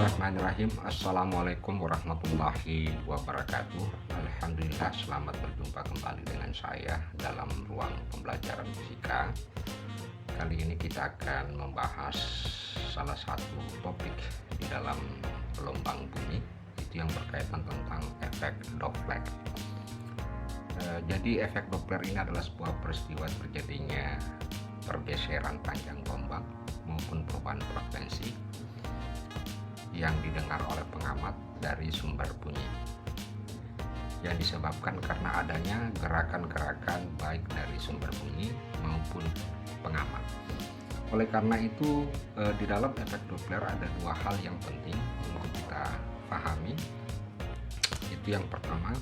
Bismillahirrahmanirrahim. Assalamualaikum warahmatullahi wabarakatuh. Alhamdulillah, selamat berjumpa kembali dengan saya dalam ruang pembelajaran fisika. Kali ini kita akan membahas salah satu topik di dalam gelombang bunyi, itu yang berkaitan tentang efek Doppler. Jadi efek Doppler ini adalah sebuah peristiwa terjadinya pergeseran panjang gelombang maupun perubahan frekuensi yang didengar oleh pengamat dari sumber bunyi, yang disebabkan karena adanya gerakan-gerakan baik dari sumber bunyi maupun pengamat. Oleh karena itu, di dalam efek Doppler ada dua hal yang penting untuk kita pahami. Itu yang pertama,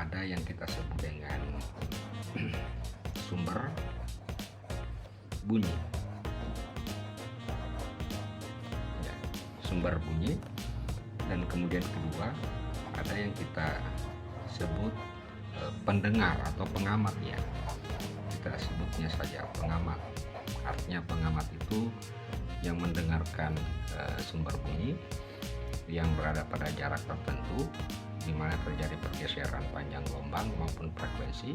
ada yang kita sebut dengan sumber bunyi. Sumber bunyi, dan kemudian kedua ada yang kita sebut pendengar atau pengamat, ya kita sebutnya saja pengamat. Artinya pengamat itu yang mendengarkan sumber bunyi yang berada pada jarak tertentu di mana terjadi pergeseran panjang gelombang maupun frekuensi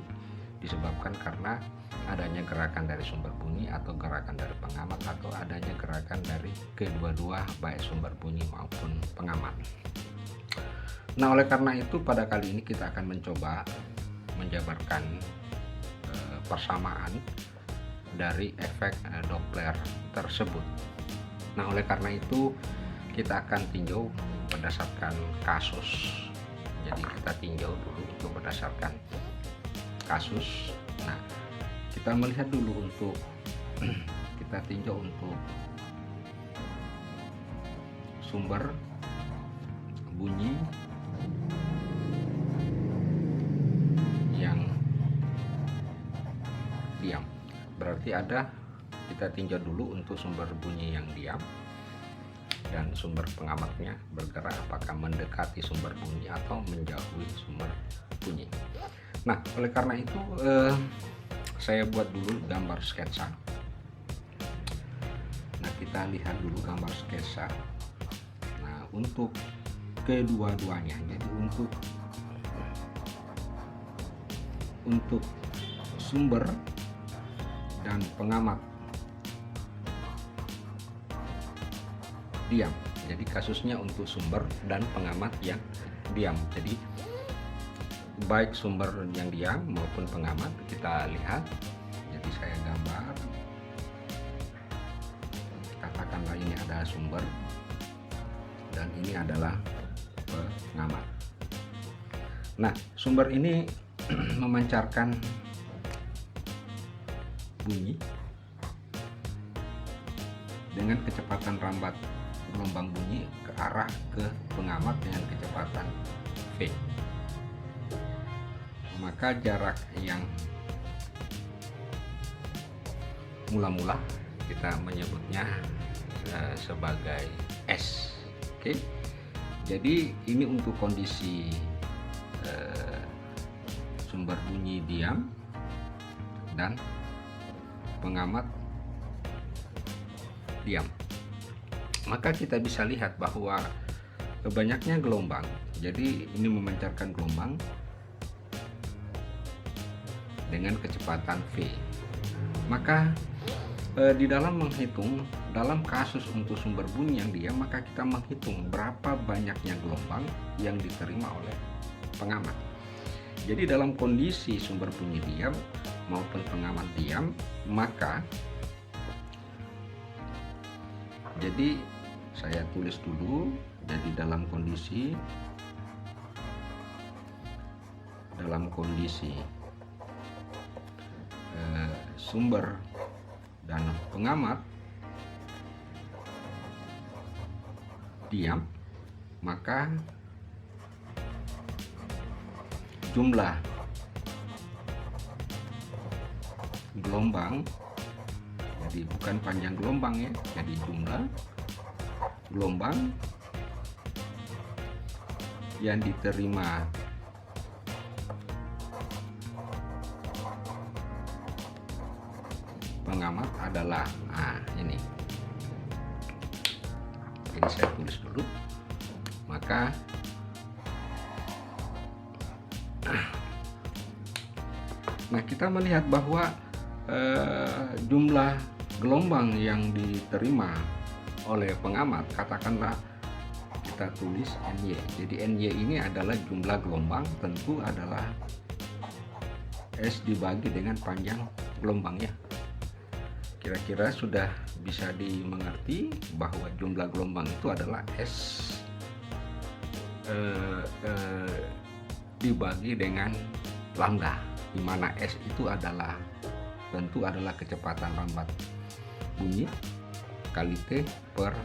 disebabkan karena adanya gerakan dari sumber bunyi atau gerakan dari pengamat atau adanya gerakan dari kedua-dua baik sumber bunyi maupun pengamat. Nah, oleh karena itu pada kali ini kita akan mencoba menjabarkan persamaan dari efek Doppler tersebut. Nah, oleh karena itu kita akan tinjau berdasarkan kasus. Jadi kita tinjau dulu untuk berdasarkan kasus. Nah, kita melihat dulu untuk kita tinjau untuk sumber bunyi yang diam. Berarti kita tinjau dulu untuk sumber bunyi yang diam dan sumber pengamatnya bergerak apakah mendekati sumber bunyi atau menjauhi sumber bunyi. Nah, oleh karena itu saya buat dulu gambar sketsa. Nah, kita lihat dulu gambar sketsa. Nah, untuk kedua-duanya, jadi untuk sumber dan pengamat diam. Jadi kasusnya untuk sumber dan pengamat yang diam. Jadi baik sumber yang diam maupun pengamat kita lihat. Jadi saya gambar, katakanlah ini adalah sumber dan ini adalah pengamat. Nah, sumber ini memancarkan bunyi dengan kecepatan rambat gelombang bunyi ke arah ke pengamat dengan kecepatan V. Maka jarak yang mula-mula kita menyebutnya sebagai S. Oke. Jadi ini untuk kondisi sumber bunyi diam dan pengamat diam. Maka kita bisa lihat bahwa banyaknya gelombang. Jadi ini memancarkan gelombang dengan kecepatan V. Maka di dalam menghitung, dalam kasus untuk sumber bunyi yang diam, maka kita menghitung berapa banyaknya gelombang yang diterima oleh pengamat. Jadi dalam kondisi sumber bunyi diam maupun pengamat diam, maka jadi saya tulis dulu. Jadi dalam kondisi sumber dan pengamat diam, maka jumlah gelombang, jadi bukan panjang gelombang ya, jadi jumlah gelombang yang diterima pengamat adalah ini. Jadi saya tulis dulu. Maka nah, kita melihat bahwa jumlah gelombang yang diterima oleh pengamat, katakanlah kita tulis NY. Jadi NY ini adalah jumlah gelombang, tentu adalah S dibagi dengan panjang gelombangnya. Kira-kira sudah bisa dimengerti bahwa jumlah gelombang itu adalah S dibagi dengan lambda, di mana S itu adalah tentu adalah kecepatan lambat bunyi kali T per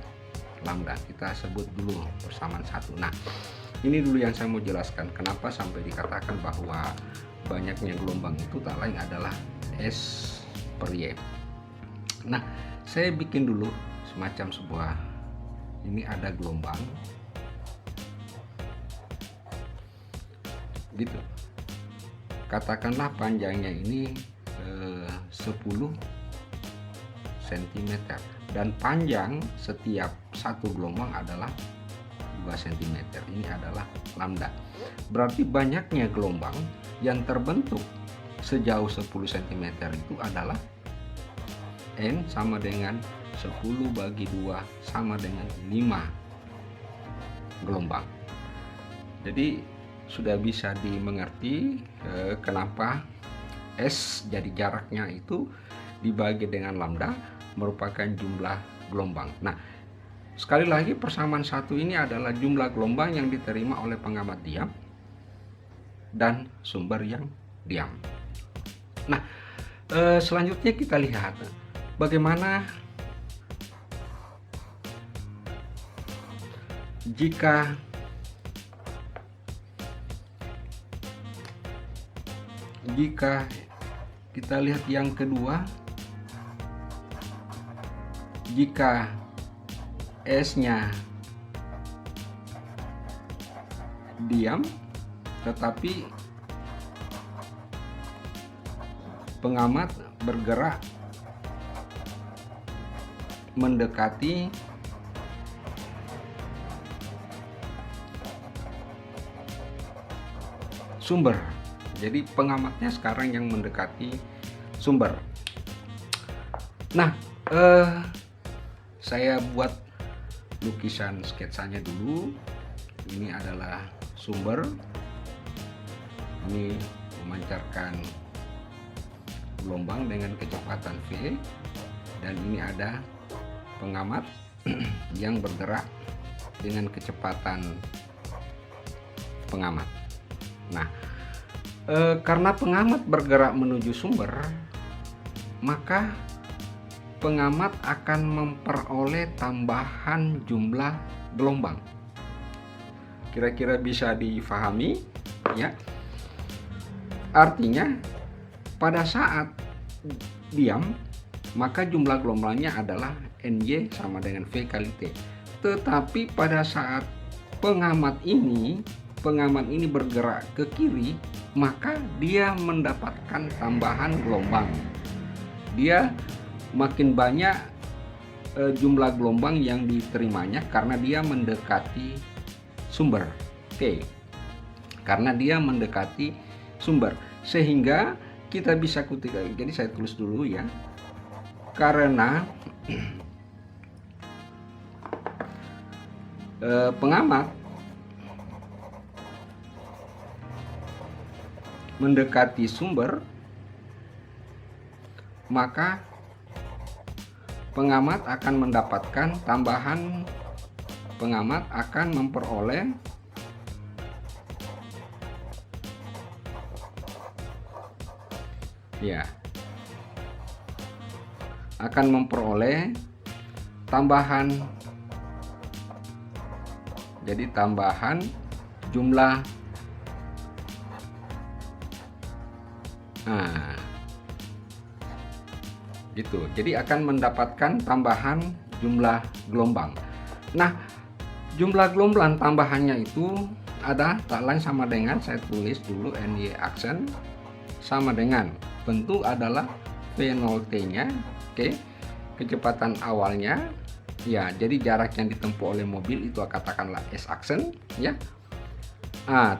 lambda. Kita sebut dulu persamaan 1. Nah, ini dulu yang saya mau jelaskan kenapa sampai dikatakan bahwa banyaknya gelombang itu tak lain adalah S per Y. Nah, saya bikin dulu semacam sebuah, ini ada gelombang gitu, katakanlah panjangnya ini 10 cm dan panjang setiap satu gelombang adalah 2 cm. Ini adalah lambda. Berarti banyaknya gelombang yang terbentuk sejauh 10 cm itu adalah N sama dengan 10 bagi 2 sama dengan 5 gelombang. Jadi sudah bisa dimengerti kenapa S jadi jaraknya itu dibagi dengan lambda merupakan jumlah gelombang. Nah, sekali lagi persamaan 1 ini adalah jumlah gelombang yang diterima oleh pengamat diam dan sumber yang diam. Nah, selanjutnya kita lihat bagaimana jika kita lihat yang kedua, jika S-nya diam tetapi pengamat bergerak mendekati sumber. Jadi pengamatnya sekarang yang mendekati sumber. Nah, saya buat lukisan sketsanya dulu. Ini adalah sumber. Ini memancarkan gelombang dengan kecepatan V, dan ini ada pengamat yang bergerak dengan kecepatan pengamat. Nah, karena pengamat bergerak menuju sumber, maka pengamat akan memperoleh tambahan jumlah gelombang. Kira-kira bisa difahami ya? Artinya pada saat diam, maka jumlah gelombangnya adalah NY sama dengan V kali T. Tetapi pada saat pengamat ini bergerak ke kiri, maka dia mendapatkan tambahan gelombang. Dia makin banyak jumlah gelombang yang diterimanya karena dia mendekati sumber T. Karena dia mendekati sumber, sehingga kita bisa kutip. Jadi saya tulis dulu ya. Karena pengamat mendekati sumber, maka pengamat akan mendapatkan tambahan, pengamat akan memperoleh tambahan, jadi tambahan jumlah gitu. Jadi akan mendapatkan tambahan jumlah gelombang. Nah, jumlah gelombang tambahannya itu ada tak lain sama dengan, saya tulis dulu NY aksen, sama dengan tentu adalah V0T nya, oke, kecepatan awalnya Ya, jadi jarak yang ditempuh oleh mobil itu katakanlah S aksen ya.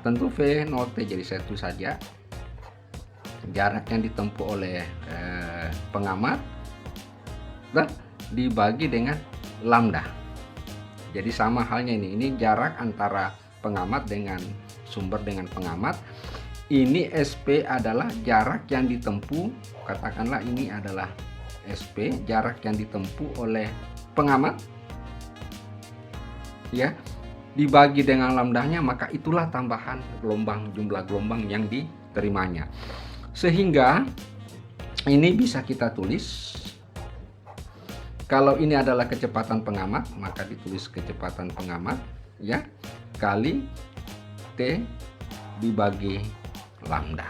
Tentu V0T, jadi saya tulis saja jarak yang ditempuh oleh pengamat dan dibagi dengan lambda. Jadi sama halnya ini jarak antara pengamat dengan sumber dengan pengamat. Ini SP adalah jarak yang ditempuh, katakanlah ini adalah SP, jarak yang ditempuh oleh pengamat ya, dibagi dengan lambdanya, maka itulah tambahan gelombang, jumlah gelombang yang diterimanya. Sehingga ini bisa kita tulis, kalau ini adalah kecepatan pengamat, maka ditulis kecepatan pengamat ya kali T dibagi lambda.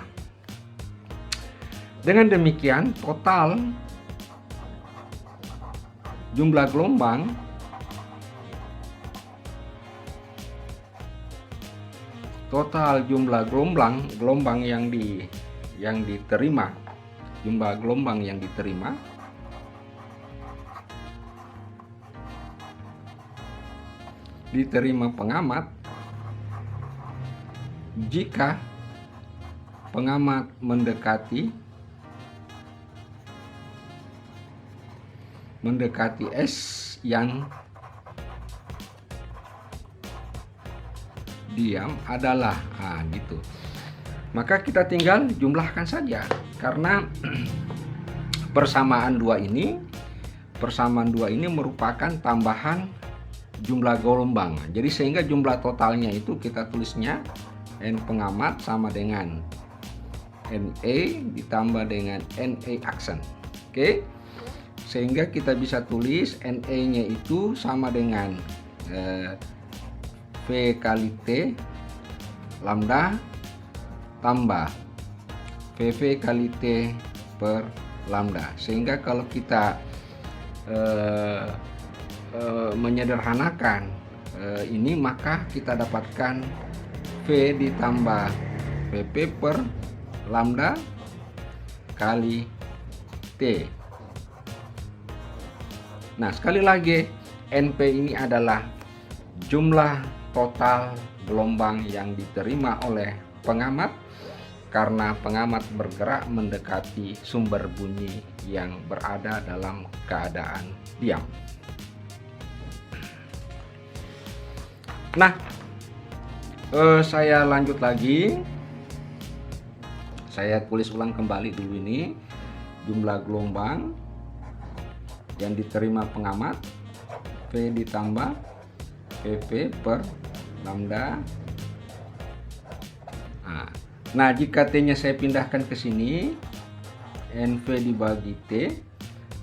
Dengan demikian total jumlah gelombang yang diterima, jumlah gelombang yang diterima pengamat jika pengamat mendekati S yang diam adalah gitu. Maka kita tinggal jumlahkan saja, karena persamaan dua ini merupakan tambahan jumlah gelombang. Jadi sehingga jumlah totalnya itu kita tulisnya N pengamat sama dengan NA ditambah dengan NA aksen. Oke. Sehingga kita bisa tulis NA-nya itu sama dengan V kali T lambda tambah VV kali T per lambda. Sehingga kalau kita menyederhanakan ini, maka kita dapatkan V ditambah VP per lambda kali T. Nah, sekali lagi NP ini adalah jumlah total gelombang yang diterima oleh pengamat karena pengamat bergerak mendekati sumber bunyi yang berada dalam keadaan diam. Nah, saya lanjut lagi. Saya tulis ulang kembali dulu ini jumlah gelombang yang diterima pengamat V ditambah VP per lambda. Nah, jika T-nya saya pindahkan ke sini, NV dibagi T.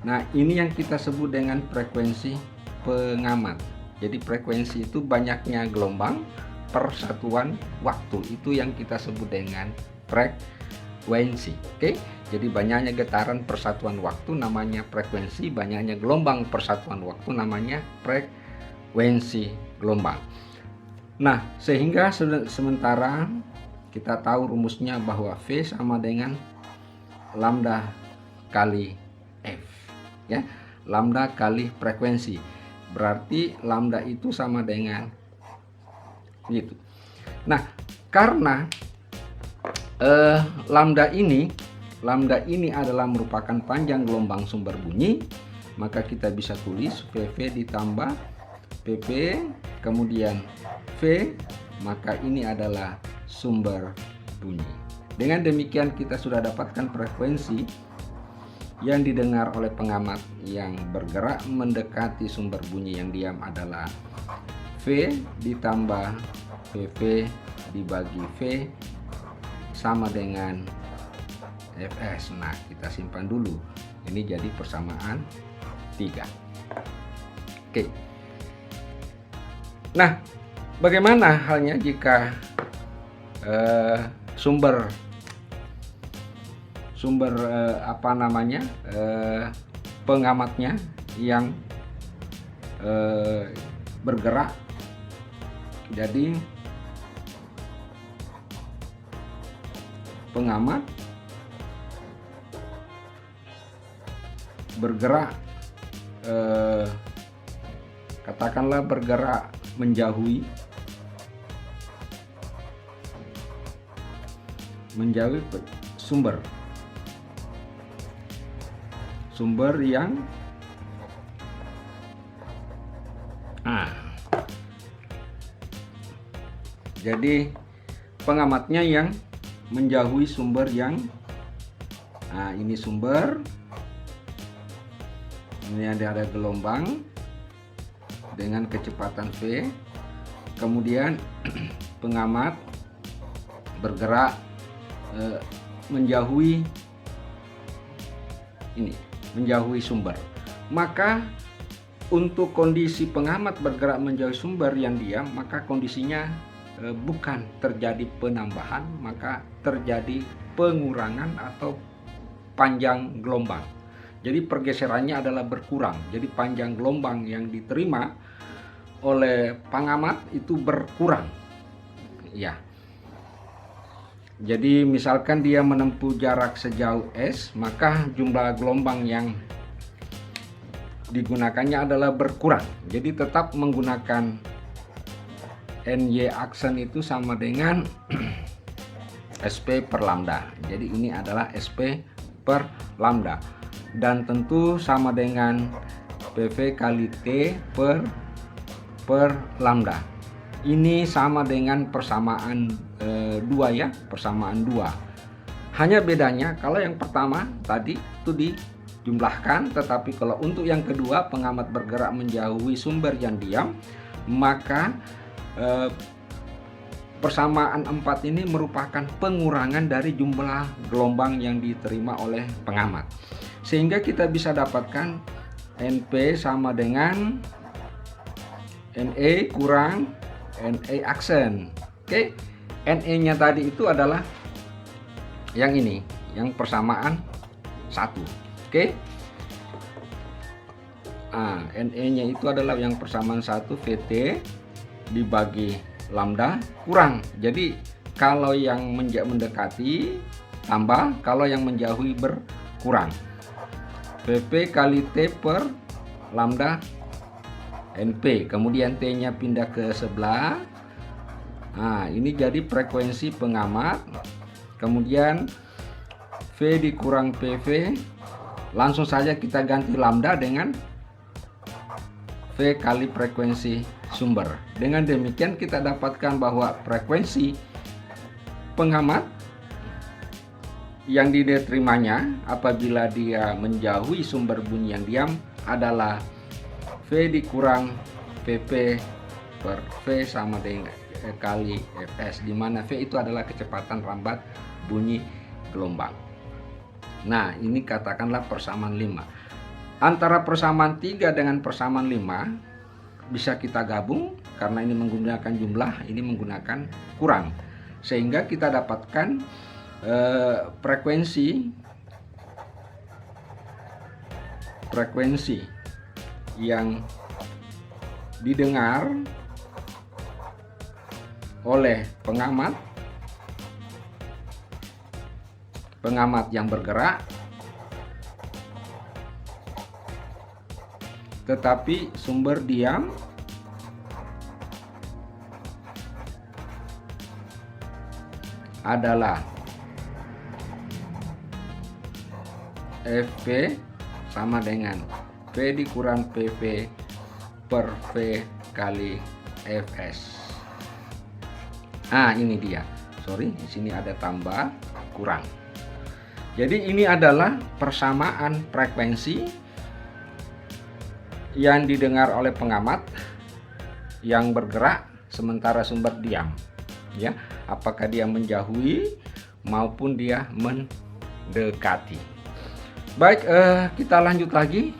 Nah, ini yang kita sebut dengan frekuensi pengamat. Jadi frekuensi itu banyaknya gelombang per satuan waktu. Itu yang kita sebut dengan frekuensi. Oke? Jadi banyaknya getaran per satuan waktu namanya frekuensi, banyaknya gelombang per satuan waktu namanya frekuensi gelombang. Nah, sehingga sementara kita tahu rumusnya bahwa V sama dengan lambda kali F ya. Lambda kali frekuensi. Berarti lambda itu sama dengan gitu. Nah, karena lambda ini adalah merupakan panjang gelombang sumber bunyi, maka kita bisa tulis VV ditambah PP kemudian V, maka ini adalah sumber bunyi. Dengan demikian kita sudah dapatkan frekuensi yang didengar oleh pengamat yang bergerak mendekati sumber bunyi yang diam adalah V ditambah VV dibagi V sama dengan Fs. Nah, kita simpan dulu. Ini jadi persamaan 3. Oke. Nah, bagaimana halnya jika sumber pengamatnya yang bergerak? Jadi pengamat bergerak katakanlah bergerak menjauhi sumber yang jadi pengamatnya yang menjauhi sumber yang ini sumber, ini ada gelombang dengan kecepatan V, kemudian pengamat bergerak menjauhi sumber. Maka untuk kondisi pengamat bergerak menjauhi sumber yang diam, maka kondisinya bukan terjadi penambahan, maka terjadi pengurangan atau panjang gelombang. Jadi pergeserannya adalah berkurang. Jadi panjang gelombang yang diterima oleh pengamat itu berkurang. Ya. Jadi misalkan dia menempuh jarak sejauh S, maka jumlah gelombang yang digunakannya adalah berkurang. Jadi tetap menggunakan NY aksen itu sama dengan SP per lambda. Jadi ini adalah SP per lambda. Dan tentu sama dengan PV kali T per lambda. Ini sama dengan persamaan 2 ya, persamaan 2. Hanya bedanya kalau yang pertama tadi itu dijumlahkan, tetapi kalau untuk yang kedua pengamat bergerak menjauhi sumber yang diam, maka persamaan 4 ini merupakan pengurangan dari jumlah gelombang yang diterima oleh pengamat. Sehingga kita bisa dapatkan NP sama dengan NE kurang NE aksen. Oke, NE-nya tadi itu adalah yang ini, yang persamaan 1. Oke. NE-nya itu adalah yang persamaan 1 VT dibagi lambda kurang. Jadi kalau yang mendekati tambah, kalau yang menjauhi berkurang. PP kali T per lambda NP, kemudian T-nya pindah ke sebelah. Ini jadi frekuensi pengamat. Kemudian V dikurang PV, langsung saja kita ganti lambda dengan V kali frekuensi sumber. Dengan demikian kita dapatkan bahwa frekuensi pengamat yang diterimanya apabila dia menjauhi sumber bunyi yang diam adalah V dikurang PP per V sama dengan kali Fs, di mana V itu adalah kecepatan rambat bunyi gelombang. Nah, ini katakanlah persamaan 5. Antara persamaan 3 dengan persamaan 5 bisa kita gabung karena ini menggunakan jumlah, ini menggunakan kurang. Sehingga kita dapatkan frekuensi yang didengar oleh pengamat yang bergerak, tetapi sumber diam adalah FP sama dengan V dikurang PP per V kali Fs. Ini dia. Sorry, di sini ada tambah kurang. Jadi ini adalah persamaan frekuensi yang didengar oleh pengamat yang bergerak sementara sumber diam. Ya, apakah dia menjauhi maupun dia mendekati. Baik, kita lanjut lagi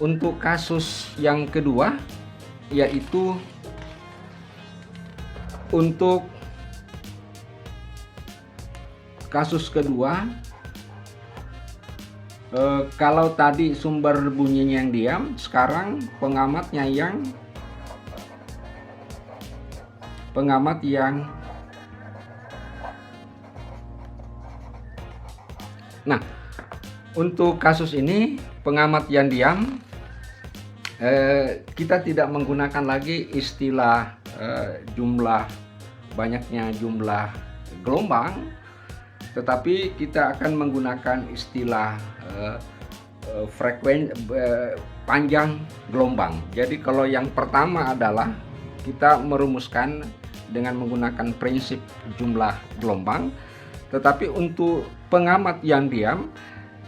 untuk kasus yang kedua, yaitu untuk kasus kedua. Kalau tadi sumber bunyinya yang diam, sekarang pengamat yang nah, untuk kasus ini pengamat yang diam kita tidak menggunakan lagi istilah banyaknya jumlah gelombang, tetapi kita akan menggunakan istilah panjang gelombang. Jadi kalau yang pertama adalah kita merumuskan dengan menggunakan prinsip jumlah gelombang, tetapi untuk pengamat yang diam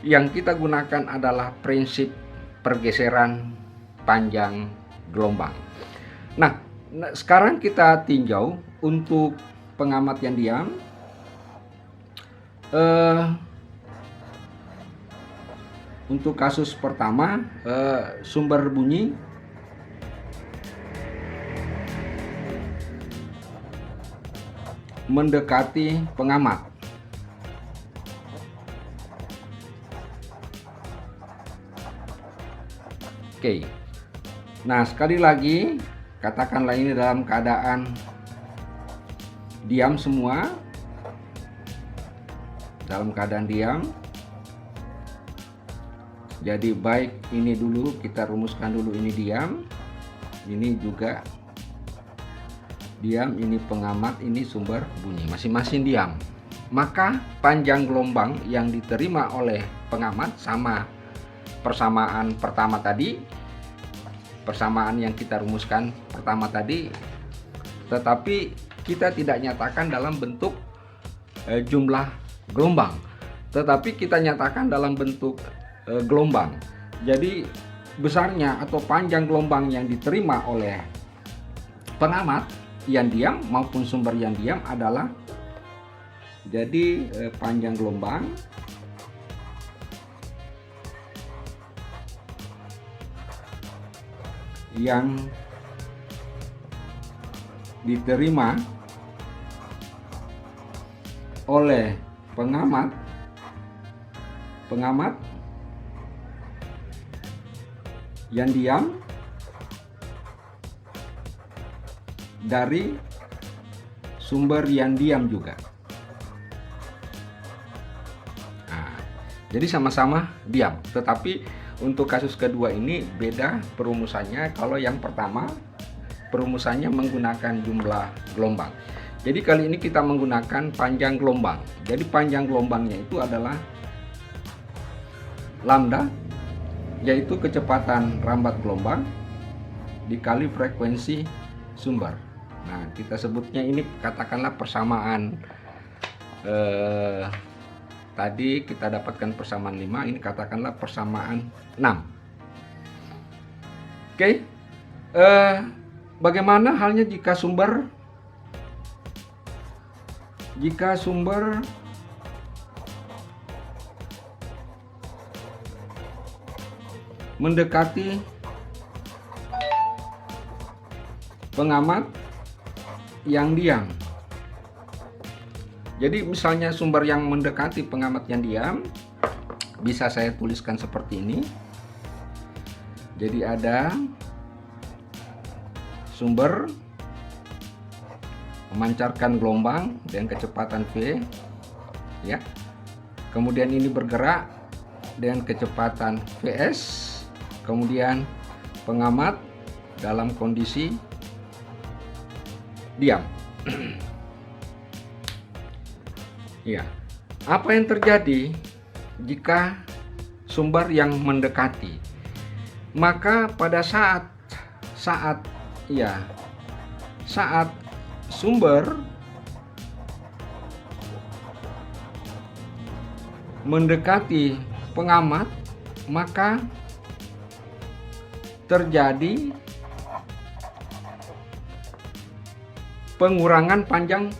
yang kita gunakan adalah prinsip pergeseran panjang gelombang. Nah, sekarang kita tinjau untuk pengamat yang diam. Untuk kasus pertama, sumber bunyi mendekati pengamat. Oke. Nah, sekali lagi, katakanlah ini dalam keadaan diam semua. Dalam keadaan diam. Jadi baik ini dulu, kita rumuskan dulu ini diam. Ini juga diam, ini pengamat, ini sumber bunyi. Masing-masing diam. Maka panjang gelombang yang diterima oleh pengamat sama persamaan pertama tadi, persamaan yang kita rumuskan pertama tadi, tetapi kita tidak nyatakan dalam bentuk jumlah gelombang, tetapi kita nyatakan dalam bentuk gelombang. Jadi besarnya atau panjang gelombang yang diterima oleh pengamat yang diam maupun sumber yang diam adalah, jadi panjang gelombang yang diterima oleh pengamat yang diam dari sumber yang diam juga. Nah, jadi sama-sama diam, tetapi untuk kasus kedua ini beda perumusannya. Kalau yang pertama perumusannya menggunakan jumlah gelombang. Jadi kali ini kita menggunakan panjang gelombang. Jadi panjang gelombangnya itu adalah lambda, yaitu kecepatan rambat gelombang dikali frekuensi sumber. Nah, kita sebutnya ini katakanlah persamaan tadi kita dapatkan persamaan 5, ini katakanlah persamaan 6. Oke. Bagaimana halnya jika sumber mendekati pengamat yang diam? Jadi misalnya sumber yang mendekati pengamat yang diam, bisa saya tuliskan seperti ini. Jadi ada sumber memancarkan gelombang dengan kecepatan V, ya. Kemudian ini bergerak dengan kecepatan Vs. Kemudian pengamat dalam kondisi diam. Ya, apa yang terjadi jika sumber yang mendekati? Maka pada saat sumber mendekati pengamat, maka terjadi pengurangan panjang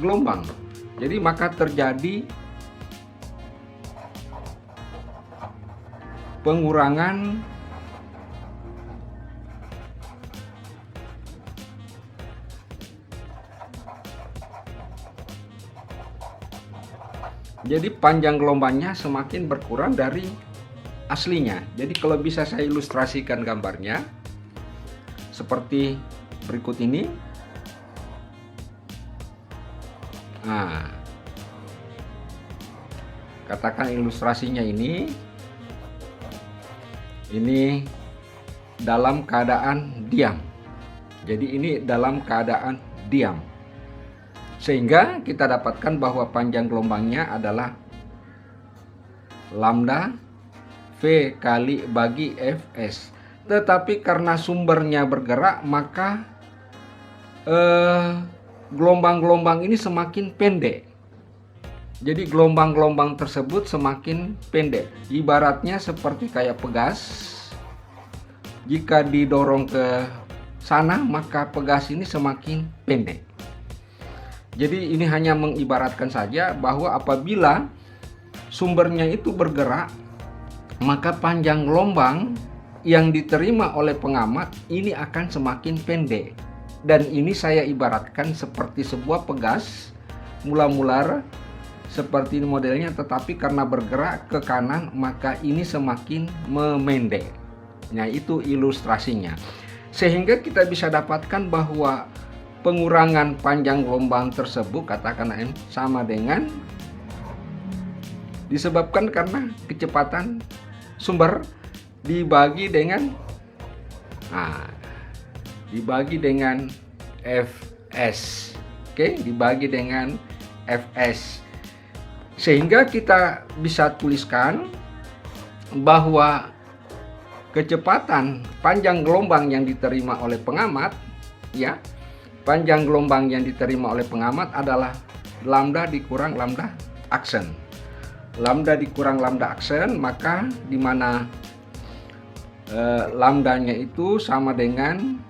gelombang. Jadi maka terjadi pengurangan panjang gelombangnya semakin berkurang dari aslinya. Jadi kalau bisa saya ilustrasikan gambarnya seperti berikut ini. Nah, katakan ilustrasinya ini dalam keadaan diam. Jadi ini dalam keadaan diam. Sehingga kita dapatkan bahwa panjang gelombangnya adalah lambda V kali bagi Fs. Tetapi karena sumbernya bergerak, maka gelombang-gelombang ini semakin pendek. Jadi gelombang-gelombang tersebut semakin pendek. Ibaratnya seperti kayak pegas. Jika didorong ke sana, maka pegas ini semakin pendek. Jadi ini hanya mengibaratkan saja bahwa apabila sumbernya itu bergerak, maka panjang gelombang yang diterima oleh pengamat ini akan semakin pendek. Dan ini saya ibaratkan seperti sebuah pegas, mula-mula seperti ini modelnya, tetapi karena bergerak ke kanan maka ini semakin memendek. Nah, itu ilustrasinya. Sehingga kita bisa dapatkan bahwa pengurangan panjang gelombang tersebut, katakanlah M, sama dengan disebabkan karena kecepatan sumber dibagi dengan Fs. Oke, dibagi dengan Fs. Sehingga kita bisa tuliskan bahwa kecepatan panjang gelombang yang diterima oleh pengamat, ya, panjang gelombang yang diterima oleh pengamat adalah lambda dikurang lambda aksen. Lambda dikurang lambda aksen, maka di mana lambdanya itu sama dengan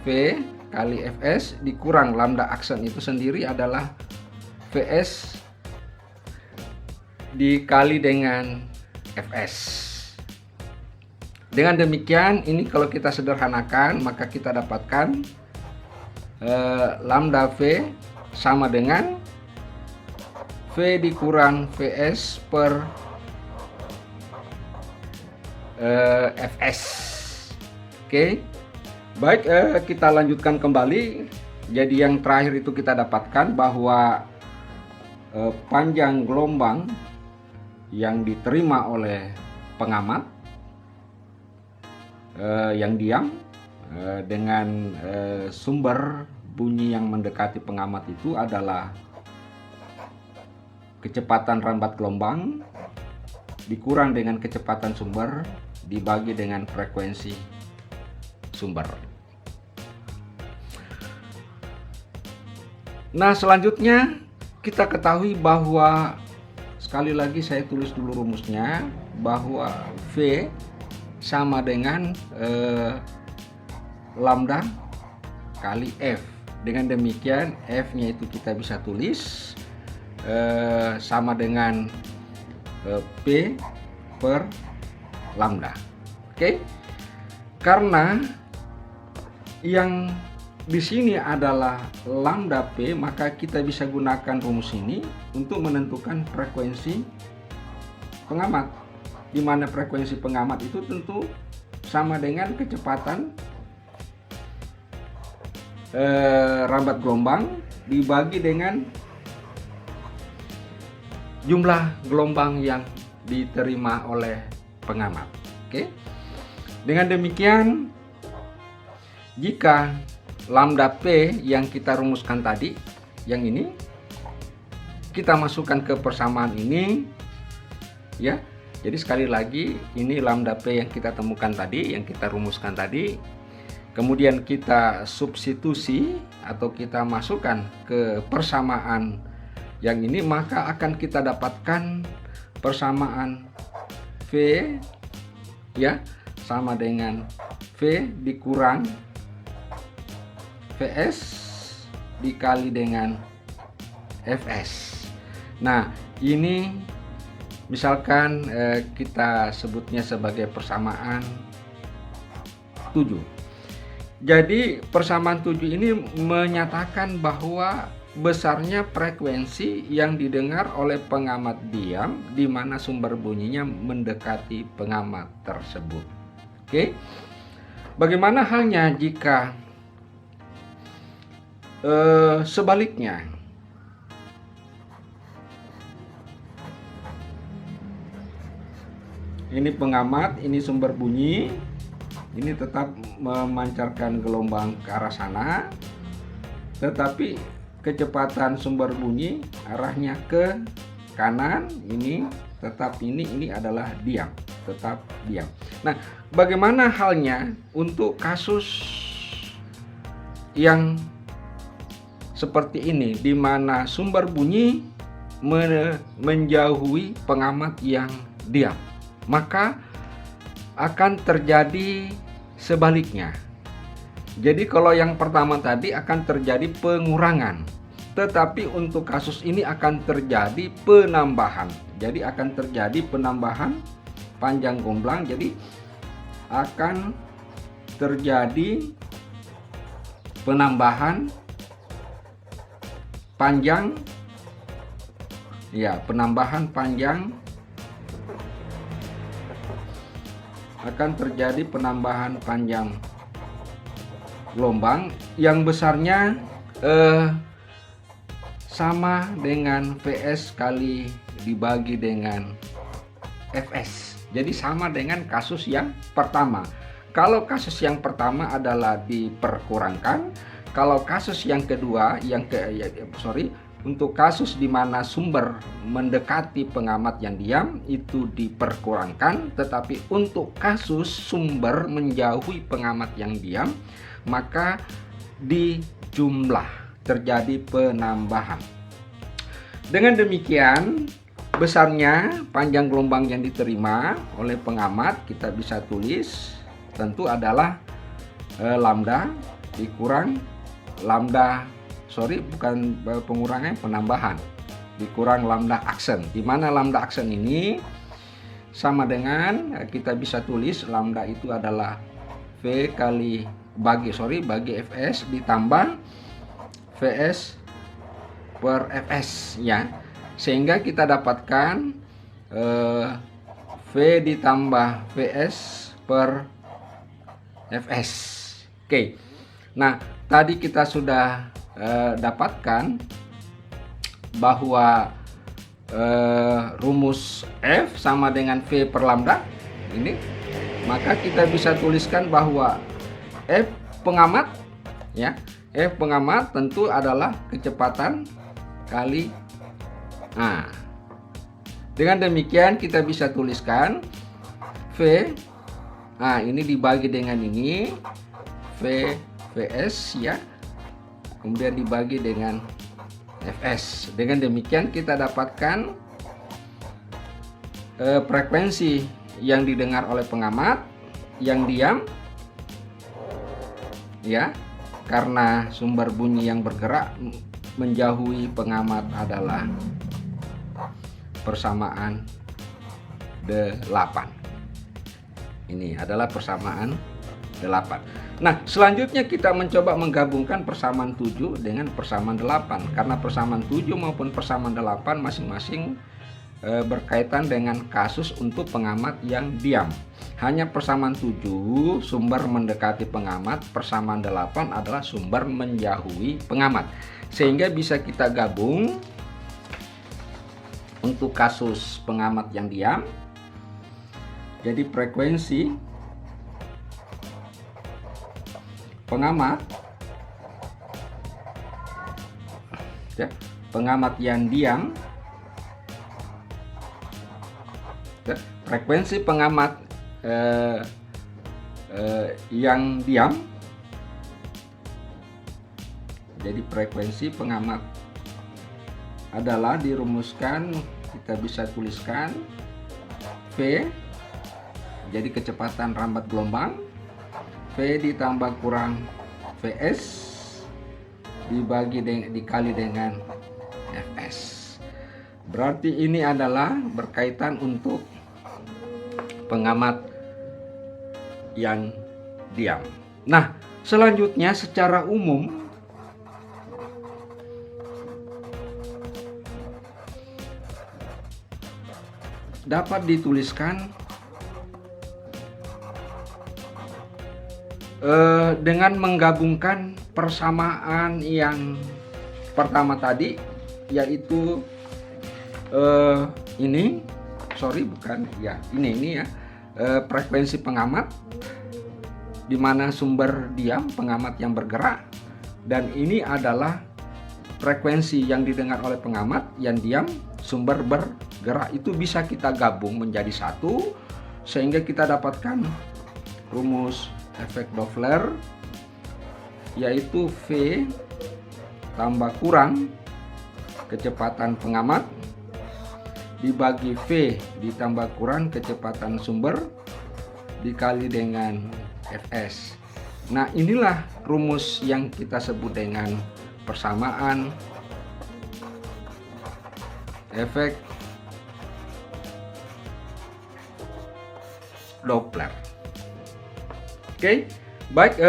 V kali Fs dikurang lambda aksen itu sendiri adalah Vs dikali dengan Fs. Dengan demikian, ini kalau kita sederhanakan, maka kita dapatkan lambda V sama dengan V dikurang Vs per Fs. Oke. Baik, kita lanjutkan kembali. Jadi yang terakhir itu kita dapatkan bahwa panjang gelombang yang diterima oleh pengamat yang diam dengan sumber bunyi yang mendekati pengamat itu adalah kecepatan rambat gelombang dikurang dengan kecepatan sumber dibagi dengan frekuensi sumber. Nah, selanjutnya kita ketahui bahwa, sekali lagi saya tulis dulu rumusnya, bahwa V sama dengan lambda kali F. Dengan demikian F-nya itu kita bisa tulis sama dengan P per lambda. Oke? Karena yang di sini adalah lambda P, maka kita bisa gunakan rumus ini untuk menentukan frekuensi pengamat. Di mana frekuensi pengamat itu tentu sama dengan kecepatan rambat gelombang dibagi dengan jumlah gelombang yang diterima oleh pengamat. Oke. Dengan demikian, jika lambda P yang kita rumuskan tadi, yang ini kita masukkan ke persamaan ini, ya. Jadi sekali lagi, ini lambda P yang kita temukan tadi, yang kita rumuskan tadi. Kemudian kita substitusi atau kita masukkan ke persamaan yang ini, maka akan kita dapatkan persamaan V, ya, sama dengan V dikurang Vs dikali dengan Fs. Nah, ini misalkan kita sebutnya sebagai persamaan 7. Jadi persamaan 7 ini menyatakan bahwa besarnya frekuensi yang didengar oleh pengamat diam di mana sumber bunyinya mendekati pengamat tersebut. Oke. Bagaimana halnya jika sebaliknya? Ini pengamat, ini sumber bunyi. ini tetap memancarkan gelombang ke arah sana, tetapi kecepatan sumber bunyi arahnya ke kanan. Ini tetap ini adalah diam, tetap diam. Nah, bagaimana halnya untuk kasus yang seperti ini, di mana sumber bunyi menjauhi pengamat yang diam? Maka akan terjadi sebaliknya. Jadi kalau yang pertama tadi akan terjadi pengurangan, tetapi untuk kasus ini akan terjadi penambahan. Jadi akan terjadi penambahan panjang gombrang. Jadi akan terjadi penambahan panjang, ya, penambahan panjang, akan terjadi penambahan panjang gelombang yang besarnya sama dengan Vs kali dibagi dengan Fs. Jadi sama dengan kasus yang pertama. Kalau kasus yang pertama adalah diperkurangkan, kalau kasus yang kedua untuk kasus di mana sumber mendekati pengamat yang diam itu diperkurangkan, tetapi untuk kasus sumber menjauhi pengamat yang diam maka dijumlah, terjadi penambahan. Dengan demikian, besarnya panjang gelombang yang diterima oleh pengamat kita bisa tulis tentu adalah lambda dikurang lambda, bukan pengurangan, penambahan dikurang lambda aksen, di mana lambda aksen ini sama dengan kita bisa tulis lambda itu adalah V kali bagi Fs ditambah Vs per Fs, ya, sehingga kita dapatkan V ditambah Vs per Fs. Oke. Nah, tadi kita sudah dapatkan bahwa rumus F sama dengan V per lambda ini, maka kita bisa tuliskan bahwa F pengamat, ya, F pengamat tentu adalah kecepatan kali. Nah, dengan demikian kita bisa tuliskan V, nah ini dibagi dengan ini Vs, ya, kemudian dibagi dengan Fs. Dengan demikian kita dapatkan frekuensi yang didengar oleh pengamat yang diam, ya, karena sumber bunyi yang bergerak menjauhi pengamat adalah persamaan 8. Ini adalah persamaan 8. Nah, selanjutnya kita mencoba menggabungkan persamaan 7 dengan persamaan 8, karena persamaan 7 maupun persamaan 8 masing-masing berkaitan dengan kasus untuk pengamat yang diam. Hanya persamaan 7 sumber mendekati pengamat, persamaan 8 adalah sumber menjauhi pengamat. Sehingga bisa kita gabung untuk kasus pengamat yang diam. Jadi frekuensi pengamat, ya, pengamat yang diam, ya, frekuensi pengamat yang diam, jadi frekuensi pengamat adalah dirumuskan, kita bisa tuliskan V, jadi kecepatan rambat gelombang, V ditambah kurang Vs dikali dengan Fs. Berarti ini adalah berkaitan untuk pengamat yang diam. Nah, selanjutnya secara umum dapat dituliskan dengan menggabungkan persamaan yang pertama tadi, yaitu ini, ini ya, frekuensi pengamat di mana sumber diam, pengamat yang bergerak, dan ini adalah frekuensi yang didengar oleh pengamat yang diam, sumber bergerak. Itu bisa kita gabung menjadi satu sehingga kita dapatkan rumus efek Doppler, yaitu V tambah kurang kecepatan pengamat dibagi V ditambah kurang kecepatan sumber dikali dengan Fs. Nah, inilah rumus yang kita sebut dengan persamaan efek Doppler. Oke, baik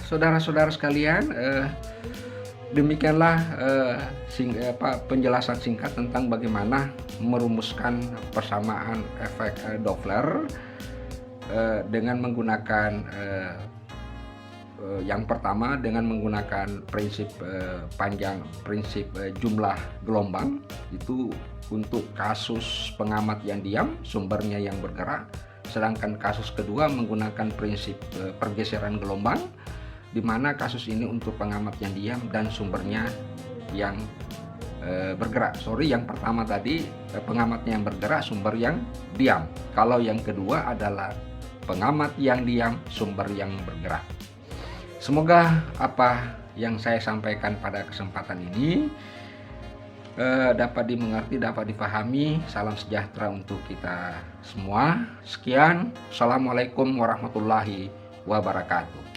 saudara-saudara sekalian, demikianlah penjelasan singkat tentang bagaimana merumuskan persamaan efek Doppler dengan menggunakan yang pertama dengan menggunakan prinsip prinsip jumlah gelombang itu untuk kasus pengamat yang diam, sumbernya yang bergerak. Sedangkan kasus kedua menggunakan prinsip pergeseran gelombang, di mana kasus ini untuk pengamat yang diam dan sumbernya yang bergerak. Yang pertama tadi pengamatnya yang bergerak, sumber yang diam. Kalau yang kedua adalah pengamat yang diam, sumber yang bergerak. Semoga apa yang saya sampaikan pada kesempatan ini dapat dimengerti, dapat dipahami. Salam sejahtera untuk kita semua. Sekian, Assalamualaikum warahmatullahi wabarakatuh.